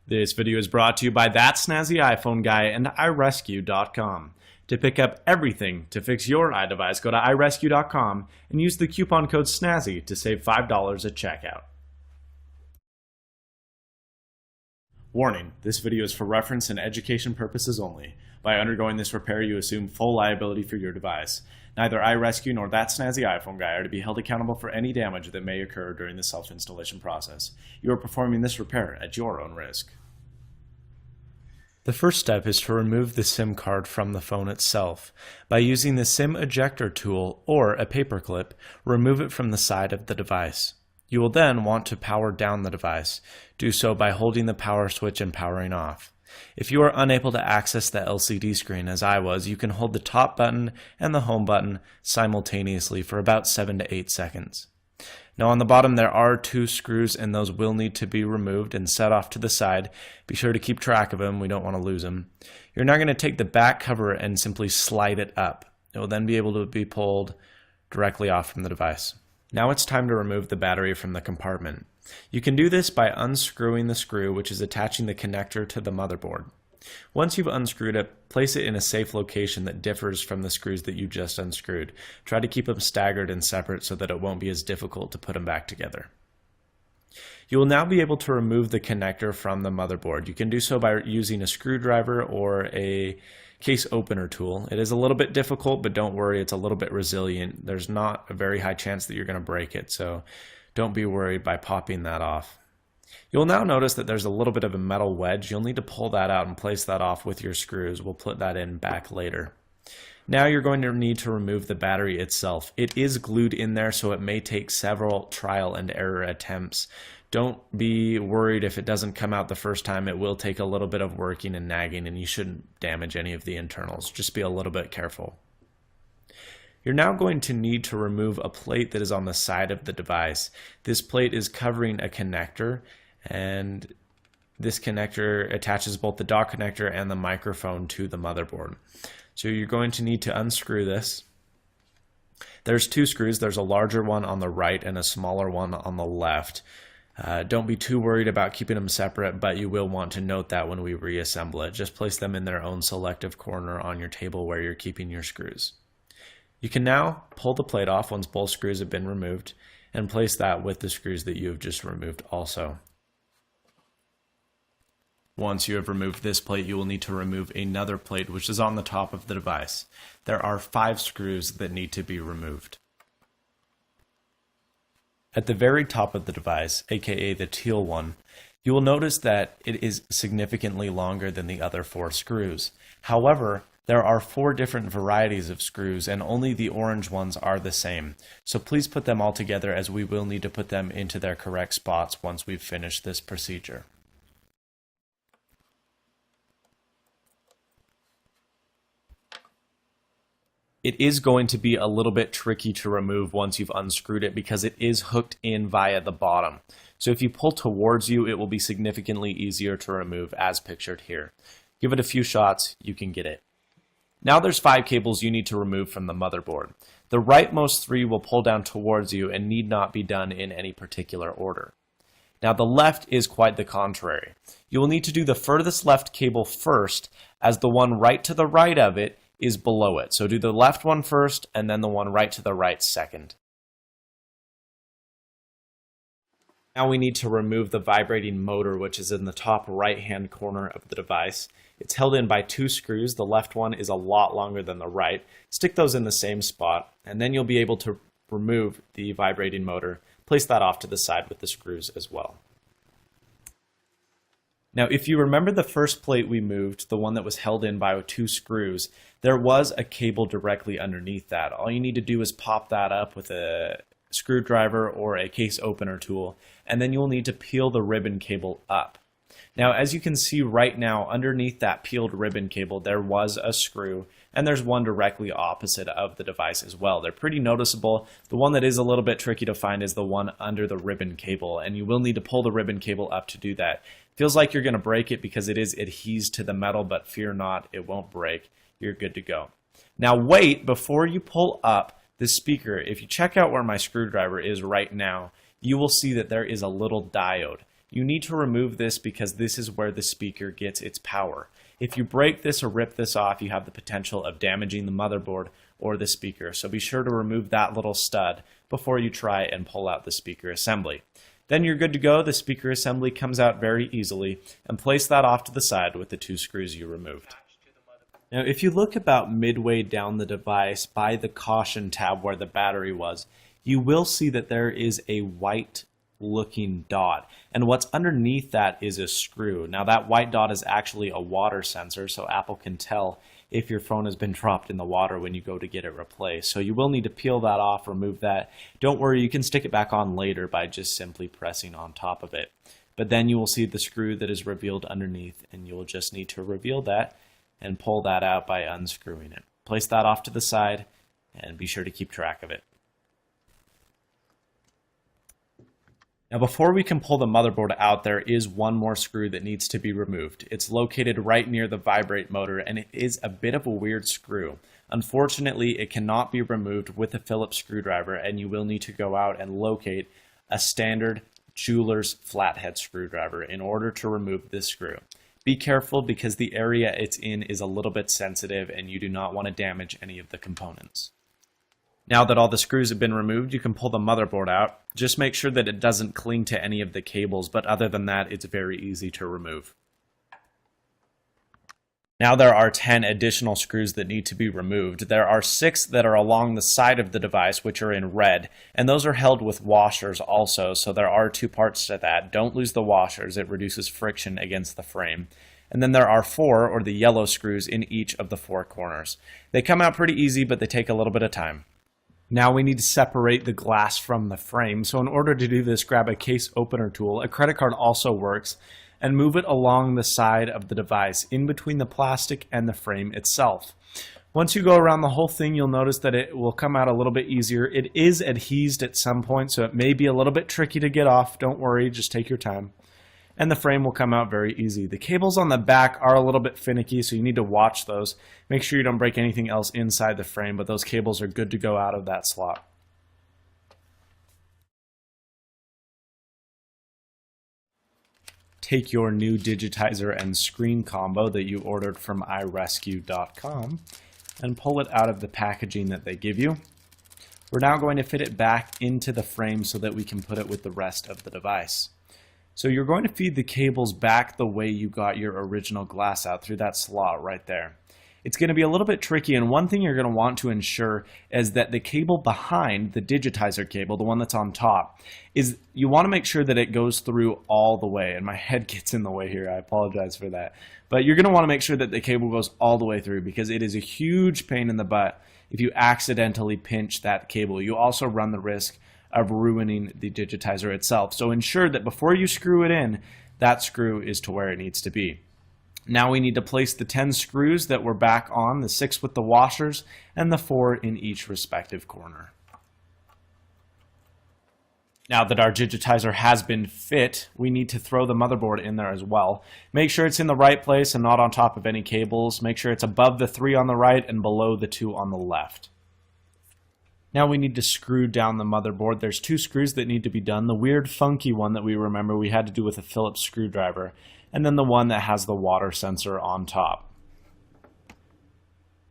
This video is brought to you by That Snazzy iPhone Guy and iRescue.com. To pick up everything to fix your iDevice, go to iRescue.com and use the coupon code SNAZZY to save $5 at checkout. Warning, this video is for reference and education purposes only. By undergoing this repair, you assume full liability for your device. Neither iRescue nor That Snazzy iPhone Guy are to be held accountable for any damage that may occur during the self-installation process. You are performing this repair at your own risk. The first step is to remove the SIM card from the phone itself. By using the SIM ejector tool or a paperclip, remove it from the side of the device. You will then want to power down the device. Do so by holding the power switch and powering off. If you are unable to access the LCD screen as I was, you can hold the top button and the home button simultaneously for about 7 to 8 seconds. Now on the bottom there are 2 screws and those will need to be removed and set off to the side. Be sure to keep track of them, we don't want to lose them. You're now going to take the back cover and simply slide it up. It will then be able to be pulled directly off from the device. Now it's time to remove the battery from the compartment. You can do this by unscrewing the screw which is attaching the connector to the motherboard. Once you've unscrewed it, place it in a safe location that differs from the screws that you just unscrewed. Try to keep them staggered and separate so that it won't be as difficult to put them back together. You will now be able to remove the connector from the motherboard. You can do so by using a screwdriver or a case opener tool. It is a little bit difficult, but don't worry, it's a little bit resilient. There's not a very high chance that you're going to break it, so don't be worried by popping that off. You'll now notice that there's a little bit of a metal wedge. You'll need to pull that out and place that off with your screws. We'll put that in back later. Now you're going to need to remove the battery itself. It is glued in there, so it may take several trial and error attempts. Don't be worried if it doesn't come out the first time. It will take a little bit of working and nagging, and you shouldn't damage any of the internals. Just be a little bit careful. You're now going to need to remove a plate that is on the side of the device. This plate is covering a connector, and this connector attaches both the dock connector and the microphone to the motherboard. So you're going to need to unscrew this. There's 2 screws. There's a larger one on the right and a smaller one on the left. Don't be too worried about keeping them separate, but you will want to note that when we reassemble it. Just place them in their own selective corner on your table where you're keeping your screws. You can now pull the plate off once both screws have been removed and place that with the screws that you have just removed also. Once you have removed this plate, you will need to remove another plate which is on the top of the device. There are 5 screws that need to be removed. At the very top of the device, aka the teal one, you will notice that it is significantly longer than the other 4 screws. However, there are 4 different varieties of screws and only the orange ones are the same. So please put them all together as we will need to put them into their correct spots once we've finished this procedure. It is going to be a little bit tricky to remove once you've unscrewed it because it is hooked in via the bottom. So if you pull towards you, it will be significantly easier to remove as pictured here. Give it a few shots, you can get it. Now there's 5 cables you need to remove from the motherboard. The rightmost 3 will pull down towards you and need not be done in any particular order. Now the left is quite the contrary. You will need to do the furthest left cable first, as the one right to the right of it is below it. So do the left one first and then the one right to the right second. Now we need to remove the vibrating motor which is in the top right hand corner of the device. It's held in by 2 screws. The left one is a lot longer than the right. Stick those in the same spot and then you'll be able to remove the vibrating motor. Place that off to the side with the screws as well. Now if you remember the first plate we moved, the one that was held in by 2 screws, there was a cable directly underneath that. All you need to do is pop that up with a screwdriver or a case opener tool, and then you'll need to peel the ribbon cable up. Now as you can see right now, underneath that peeled ribbon cable there was a screw, and there's one directly opposite of the device as well. They're pretty noticeable. The one that is a little bit tricky to find is the one under the ribbon cable, and you will need to pull the ribbon cable up to do that. Feels like you're going to break it because it is adhesed to the metal, but fear not, it won't break. You're good to go. Now wait, before you pull up the speaker, if you check out where my screwdriver is right now, you will see that there is a little diode. You need to remove this because this is where the speaker gets its power. If you break this or rip this off, you have the potential of damaging the motherboard or the speaker, so be sure to remove that little stud before you try and pull out the speaker assembly. Then you're good to go. The speaker assembly comes out very easily, and place that off to the side with the 2 screws you removed. Now, if you look about midway down the device by the caution tab where the battery was, you will see that there is a white looking dot, and what's underneath that is a screw. Now that white dot is actually a water sensor, so Apple can tell if your phone has been dropped in the water when you go to get it replaced. So you will need to peel that off, remove that. Don't worry, you can stick it back on later by just simply pressing on top of it. But then you will see the screw that is revealed underneath, and you will just need to reveal that and pull that out by unscrewing it. Place that off to the side and be sure to keep track of it. Now before we can pull the motherboard out, there is one more screw that needs to be removed. It's located right near the vibrate motor, and it is a bit of a weird screw. Unfortunately, it cannot be removed with a Phillips screwdriver, and you will need to go out and locate a standard jeweler's flathead screwdriver in order to remove this screw. Be careful because the area it's in is a little bit sensitive and you do not want to damage any of the components. Now that all the screws have been removed, you can pull the motherboard out. Just make sure that it doesn't cling to any of the cables, but other than that, it's very easy to remove. Now there are 10 additional screws that need to be removed. There are 6 that are along the side of the device, which are in red, and those are held with washers also, so there are 2 parts to that. Don't lose the washers, it reduces friction against the frame. And then there are 4, or the yellow screws, in each of the 4 corners. They come out pretty easy, but they take a little bit of time. Now we need to separate the glass from the frame, so in order to do this, grab a case opener tool. A credit card also works, and move it along the side of the device, in between the plastic and the frame itself. Once you go around the whole thing, you'll notice that it will come out a little bit easier. It is adhesed at some point, so it may be a little bit tricky to get off. Don't worry, just take your time. And the frame will come out very easy. The cables on the back are a little bit finicky, so you need to watch those. Make sure you don't break anything else inside the frame, but those cables are good to go out of that slot. Take your new digitizer and screen combo that you ordered from iRescue.com and pull it out of the packaging that they give you. We're now going to fit it back into the frame so that we can put it with the rest of the device. So you're going to feed the cables back the way you got your original glass out, through that slot right there. It's going to be a little bit tricky, and one thing you're going to want to ensure is that the cable behind the digitizer cable, the one that's on top, is you want to make sure that it goes through all the way. And my head gets in the way here, I apologize for that. But you're going to want to make sure that the cable goes all the way through, because it is a huge pain in the butt if you accidentally pinch that cable. You also run the risk of ruining the digitizer itself. So ensure that before you screw it in, that screw is to where it needs to be. Now we need to place the 10 screws that were back on, the 6 with the washers, and the 4 in each respective corner. Now that our digitizer has been fit, we need to throw the motherboard in there as well. Make sure it's in the right place and not on top of any cables. Make sure it's above the 3 on the right and below the 2 on the left. Now we need to screw down the motherboard. There's 2 screws that need to be done. The weird funky one that we remember we had to do with a Phillips screwdriver, and then the one that has the water sensor on top.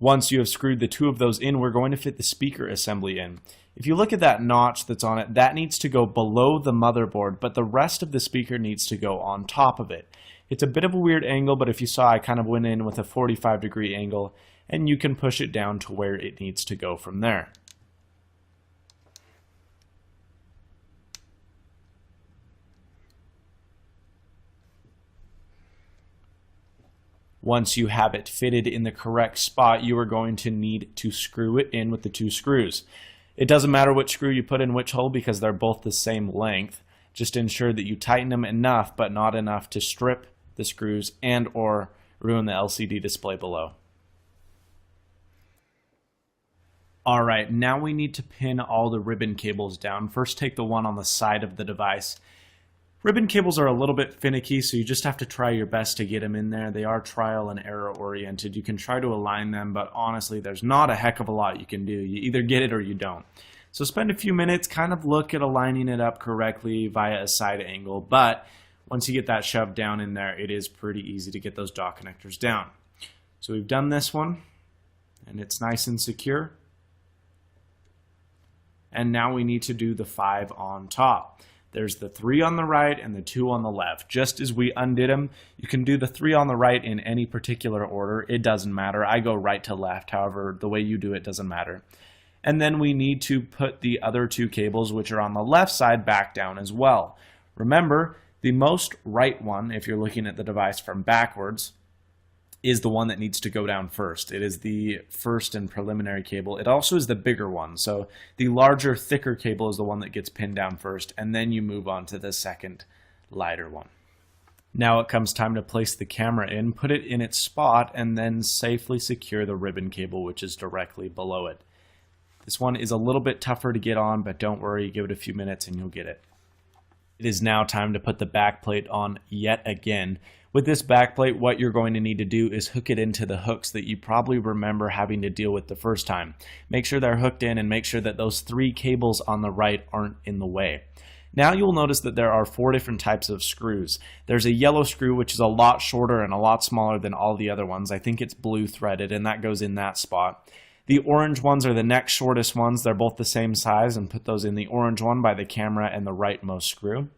Once you have screwed the 2 of those in, we're going to fit the speaker assembly in. If you look at that notch that's on it, that needs to go below the motherboard, but the rest of the speaker needs to go on top of it. It's a bit of a weird angle, but if you saw, I kind of went in with a 45-degree angle, and you can push it down to where it needs to go from there. Once you have it fitted in the correct spot, you are going to need to screw it in with the 2 screws. It doesn't matter which screw you put in which hole because they're both the same length. Just ensure that you tighten them enough, but not enough to strip the screws and or ruin the LCD display below. Alright, now we need to pin all the ribbon cables down. First, take the one on the side of the device. Ribbon cables are a little bit finicky, so you just have to try your best to get them in there. They are trial and error oriented. You can try to align them, but honestly, there's not a heck of a lot you can do. You either get it or you don't. So spend a few minutes, kind of look at aligning it up correctly via a side angle, but Once you get that shoved down in there, it is pretty easy to get those dock connectors down. So we've done this one, and it's nice and secure. And now we need to do the 5 on top. There's the 3 on the right and the 2 on the left. Just as we undid them, you can do the 3 on the right in any particular order. It doesn't matter. I go right to left. However, the way you do it doesn't matter. And then we need to put the other 2 cables, which are on the left side, back down as well. Remember, the most right one, if you're looking at the device from backwards, is the one that needs to go down first. It is the first and preliminary cable. It also is the bigger one. So the larger, thicker cable is the one that gets pinned down first, and then you move on to the second, lighter one. Now it comes time to place the camera in, put it in its spot, and then safely secure the ribbon cable, which is directly below it. This one is a little bit tougher to get on, but don't worry, give it a few minutes and you'll get it. It is now time to put the back plate on yet again. With this back plate, what you're going to need to do is hook it into the hooks that you probably remember having to deal with the first time. Make sure they're hooked in and make sure that those 3 cables on the right aren't in the way. Now you'll notice that there are 4 different types of screws. There's a yellow screw, which is a lot shorter and a lot smaller than all the other ones. I think it's blue threaded, and that goes in that spot. The orange ones are the next shortest ones. They're both the same size, and put those in the orange one by the camera and the rightmost screw.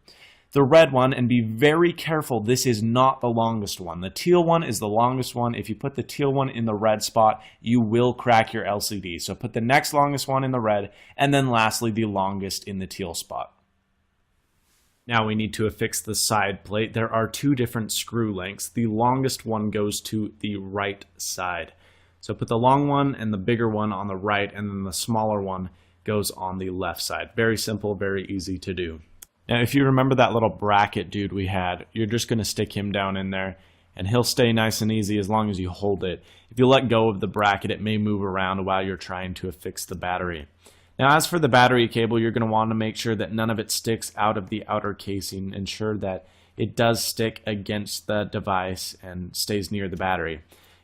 The red one, and be very careful, this is not the longest one. The teal one is the longest one. If you put the teal one in the red spot, you will crack your LCD. So put the next longest one in the red, and then lastly the longest in the teal spot. Now we need to affix the side plate. There are 2 different screw lengths. The longest one goes to the right side. So put the long one and the bigger one on the right, and then the smaller one goes on the left side. Very simple, very easy to do. Now, if you remember that little bracket dude we had, you're just going to stick him down in there, and he'll stay nice and easy as long as you hold it. If you let go of the bracket, it may move around while you're trying to affix the battery. Now, as for the battery cable, you're going to want to make sure that none of it sticks out of the outer casing. Ensure that it does stick against the device and stays near the battery.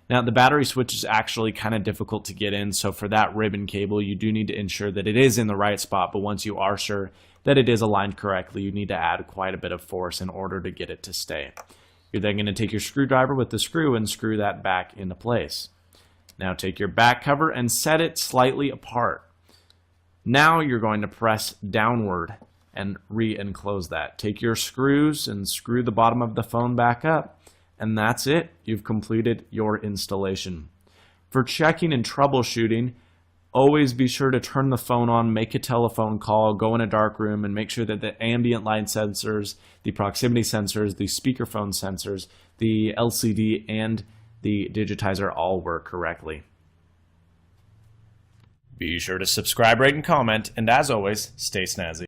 Now, the battery switch is actually kind of difficult to get in, so for that ribbon cable, you do need to ensure that it is in the right spot, but once you are sure that it is aligned correctly, you need to add quite a bit of force in order to get it to stay. You're then going to take your screwdriver with the screw and screw that back into place. Now take your back cover and set it slightly apart. Now you're going to press downward and re-enclose that. Take your screws and screw the bottom of the phone back up, and that's it. You've completed your installation. For checking and troubleshooting, always be sure to turn the phone on, make a telephone call, go in a dark room, and make sure that the ambient light sensors, the proximity sensors, the speakerphone sensors, the LCD, and the digitizer all work correctly. Be sure to subscribe, rate, and comment, and as always, stay snazzy.